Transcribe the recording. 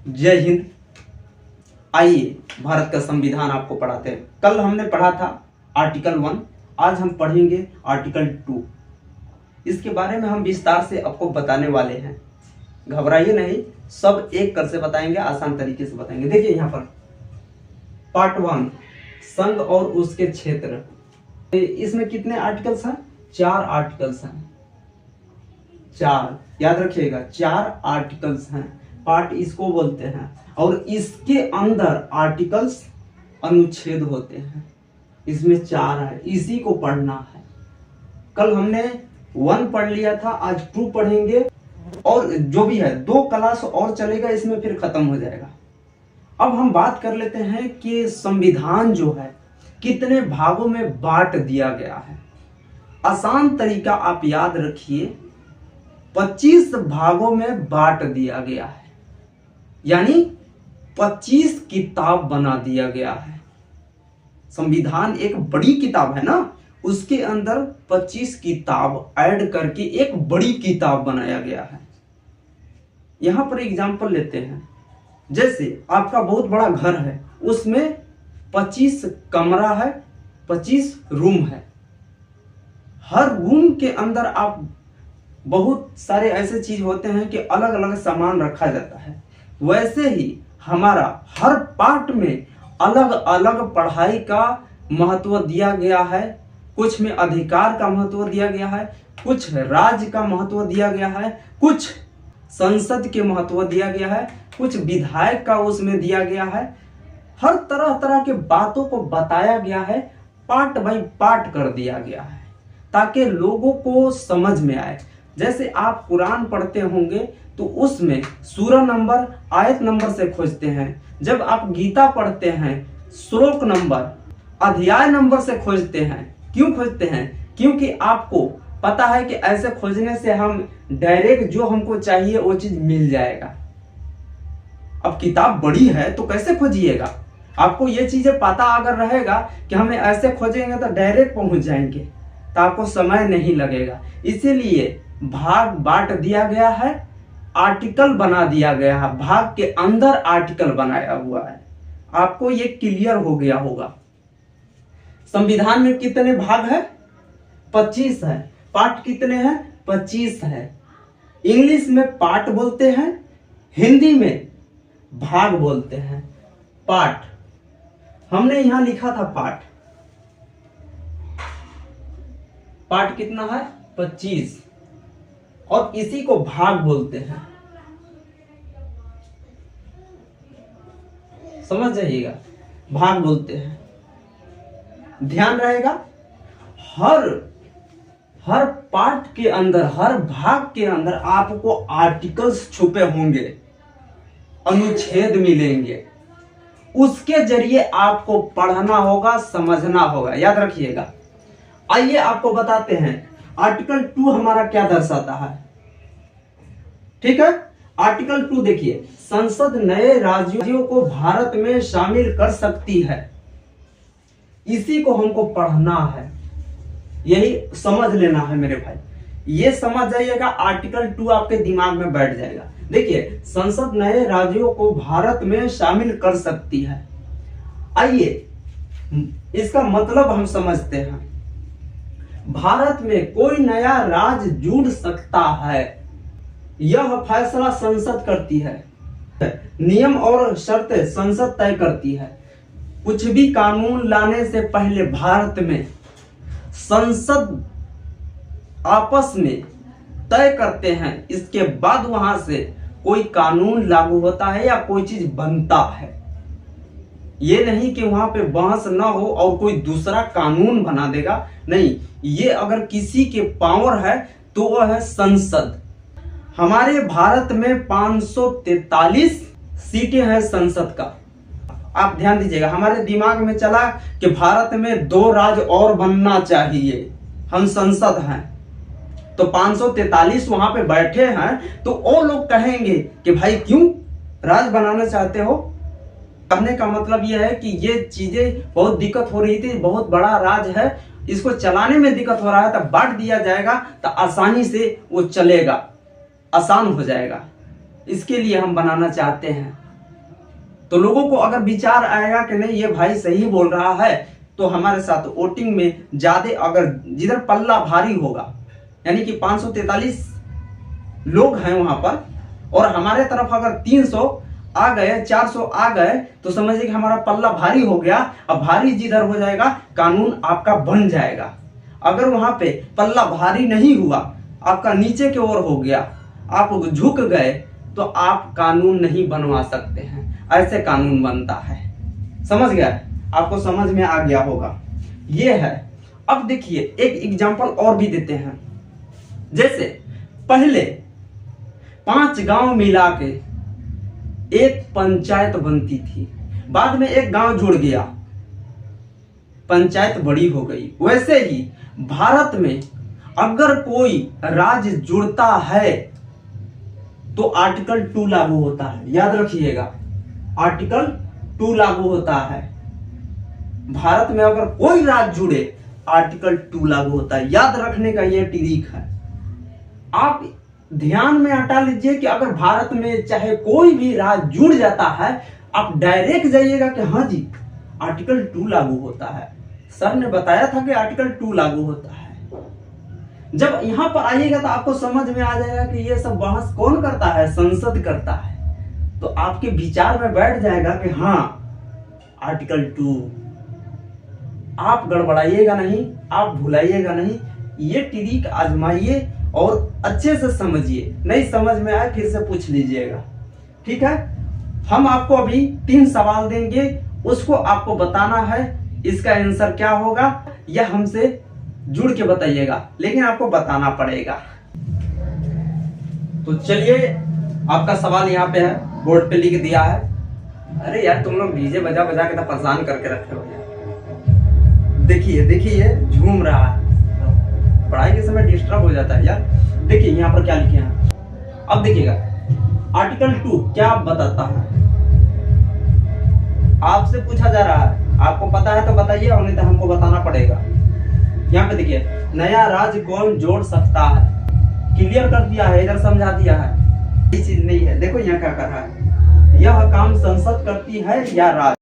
जय हिंद। आइए भारत का संविधान आपको पढ़ाते हैं। कल हमने पढ़ा था आर्टिकल 1, आज हम पढ़ेंगे आर्टिकल 2। इसके बारे में हम विस्तार से आपको बताने वाले हैं। घबराइए नहीं, सब एक कर से बताएंगे, आसान तरीके से बताएंगे। देखिए यहाँ पर पार्ट 1 संघ और उसके क्षेत्र, इसमें कितने आर्टिकल्स हैं? 4 आर्टिकल्स हैं। 4 याद रखिएगा, 4 आर्टिकल्स हैं। पार्ट इसको बोलते हैं और इसके अंदर आर्टिकल्स अनुच्छेद होते हैं। इसमें 4 है, इसी को पढ़ना है। कल हमने 1 पढ़ लिया था, आज 2 पढ़ेंगे और जो भी है 2 क्लास और चलेगा, इसमें फिर खत्म हो जाएगा। अब हम बात कर लेते हैं कि संविधान जो है कितने भागों में बांट दिया गया है। आसान तरीका आप याद रखिए, 25 भागों में बांट दिया गया है, यानी 25 किताब बना दिया गया है। संविधान एक बड़ी किताब है ना, उसके अंदर 25 किताब ऐड करके एक बड़ी किताब बनाया गया है। यहां पर एग्जांपल लेते हैं, जैसे आपका बहुत बड़ा घर है, उसमें 25 कमरा है, 25 रूम है। हर रूम के अंदर आप बहुत सारे ऐसे चीज होते हैं कि अलग अलग सामान रखा जाता है। वैसे ही हमारा हर पार्ट में अलग अलग पढ़ाई का महत्व दिया गया है। कुछ में अधिकार का महत्व दिया गया है, कुछ राज्य का महत्व दिया गया है, कुछ संसद के महत्व दिया गया है, कुछ विधायक का उसमें दिया गया है। हर तरह तरह के बातों को बताया गया है, पार्ट बाय पार्ट कर दिया गया है, ताकि लोगों को समझ में आए। जैसे आप कुरान पढ़ते होंगे तो उसमें सूरा नंबर, आयत नंबर से खोजते हैं। जब आप गीता पढ़ते हैं, श्लोक नंबर, अध्याय नंबर से खोजते हैं। क्यों खोजते हैं? क्योंकि आपको पता है कि ऐसे खोजने से हम डायरेक्ट जो हमको चाहिए वो चीज मिल जाएगा। अब किताब बड़ी है तो कैसे खोजिएगा? आपको ये चीजें पता अगर रहेगा कि हमें ऐसे खोजेंगे तो डायरेक्ट पहुंच जाएंगे, तो आपको समय नहीं लगेगा। इसीलिए भाग बांट दिया गया है, आर्टिकल बना दिया गया है, भाग के अंदर आर्टिकल बनाया हुआ है। आपको ये क्लियर हो गया होगा। संविधान में कितने भाग है? 25 है। पार्ट कितने हैं? 25 है। इंग्लिश में पार्ट बोलते हैं, हिंदी में भाग बोलते हैं। पार्ट हमने यहां लिखा था पार्ट। पार्ट कितना है? 25, और इसी को भाग बोलते हैं। समझ जाइएगा, भाग बोलते हैं। ध्यान रहेगा, हर पार्ट के अंदर, हर भाग के अंदर आपको आर्टिकल्स छुपे होंगे, अनुच्छेद मिलेंगे। उसके जरिए आपको पढ़ना होगा, समझना होगा। याद रखिएगा। आइए आपको बताते हैं आर्टिकल 2 हमारा क्या दर्शाता है। ठीक है, आर्टिकल 2 देखिए, संसद नए राज्यों को भारत में शामिल कर सकती है। इसी को हमको पढ़ना है, यही समझ लेना है मेरे भाई। ये समझ जाइएगा, आर्टिकल 2 आपके दिमाग में बैठ जाएगा। देखिए, संसद नए राज्यों को भारत में शामिल कर सकती है। आइए इसका मतलब हम समझते हैं। भारत में कोई नया राज्य जुड़ सकता है, यह फैसला संसद करती है। नियम और शर्तें संसद तय करती है। कुछ भी कानून लाने से पहले भारत में संसद आपस में तय करते हैं, इसके बाद वहां से कोई कानून लागू होता है या कोई चीज बनता है। ये नहीं कि वहां पे बहस ना हो और कोई दूसरा कानून बना देगा, नहीं। ये अगर किसी के पावर है तो वह है संसद। हमारे भारत में 543 सीटें हैं संसद का। आप ध्यान दीजिएगा, हमारे दिमाग में चला कि भारत में 2 राज्य और बनना चाहिए, हम संसद हैं, तो 543 वहां पे बैठे हैं, तो वो लोग कहेंगे कि भाई क्यों राज्य बनाना चाहते हो? कहने का मतलब यह है कि ये चीजें बहुत दिक्कत हो रही थी, बहुत बड़ा राज्य है, इसको चलाने में दिक्कत हो रहा है, तो बांट दिया जाएगा तो आसानी से वो चलेगा, आसान हो जाएगा। इसके लिए हम बनाना चाहते हैं। तो लोगों को अगर विचार आएगा कि नहीं ये भाई सही बोल रहा है, तो हमारे साथ वोटिंग में ज्यादा, अगर जिधर पल्ला भारी होगा, यानी कि 543 लोग हैं वहां पर, और हमारे तरफ अगर 300 आ गए, 400 आ गए, तो समझिए कि हमारा पल्ला भारी हो गया। अब भारी जिधर हो जाएगा कानून आपका बन जाएगा। अगर वहां पे पल्ला भारी नहीं हुआ, आपका नीचे की ओर हो गया, आप झुक गए, तो आप कानून नहीं बनवा सकते हैं। ऐसे कानून बनता है। समझ गया? आपको समझ में आ गया होगा। ये है। अब देखिए एक एग्जांपल और भी देते हैं। जैसे पहले 5 गांव मिला के एक पंचायत बनती थी, बाद में एक गांव जुड़ गया, पंचायत बड़ी हो गई। वैसे ही भारत में अगर कोई राज्य जुड़ता है तो आर्टिकल 2 लागू होता है। याद रखिएगा, आर्टिकल 2 लागू होता है। भारत में अगर कोई राज्य जुड़े, आर्टिकल 2 लागू होता है। याद रखने का यह ट्रिक है। आप ध्यान में हटा लीजिए कि अगर भारत में चाहे कोई भी राज्य जुड़ जाता है, आप डायरेक्ट जाइएगा कि हाँ जी आर्टिकल 2 लागू होता है। सर ने बताया था कि आर्टिकल 2 लागू होता है। जब यहां पर आइएगा तो आपको समझ में आ जाएगा कि ये सब बहस कौन करता है, संसद करता है। तो आपके विचार में बैठ जाएगा कि हाँ आर्टिकल 2। आप गड़बड़ाइएगा नहीं, आप भुलाइएगा नहीं। ये ट्रिक आजमाइए और अच्छे से समझिए। नहीं समझ में आए फिर से पूछ लीजिएगा। ठीक है? हम आपको अभी 3 सवाल देंगे, उसको आपको बताना है। इसका आंसर क्या होगा यह हमसे जुड़ के बताइएगा, लेकिन आपको बताना पड़ेगा। तो चलिए, आपका सवाल यहाँ पे है, बोर्ड पे लिख दिया है। अरे यार तुम लोग डीजे बजा बजा के तो परेशान करके रखे हो यार। देखिए देखिए झूम रहा है, पढ़ाई के समय डिस्टर्ब हो जाता है यार। देखिए यहाँ पर क्या लिखे हैं, अब देखिएगा। आर्टिकल 2 क्या बताता है? आपसे पूछा जा रहा है, आपको पता है तो बताइए, और नहीं तो हमको बताना पड़ेगा। यहाँ पे देखिए, नया राज्य कौन जोड़ सकता है, क्लियर कर दिया है, इधर समझा दिया है। ये चीज नहीं है। देखो यहाँ क्या कर रहा है, यह काम संसद करती है या राज्य।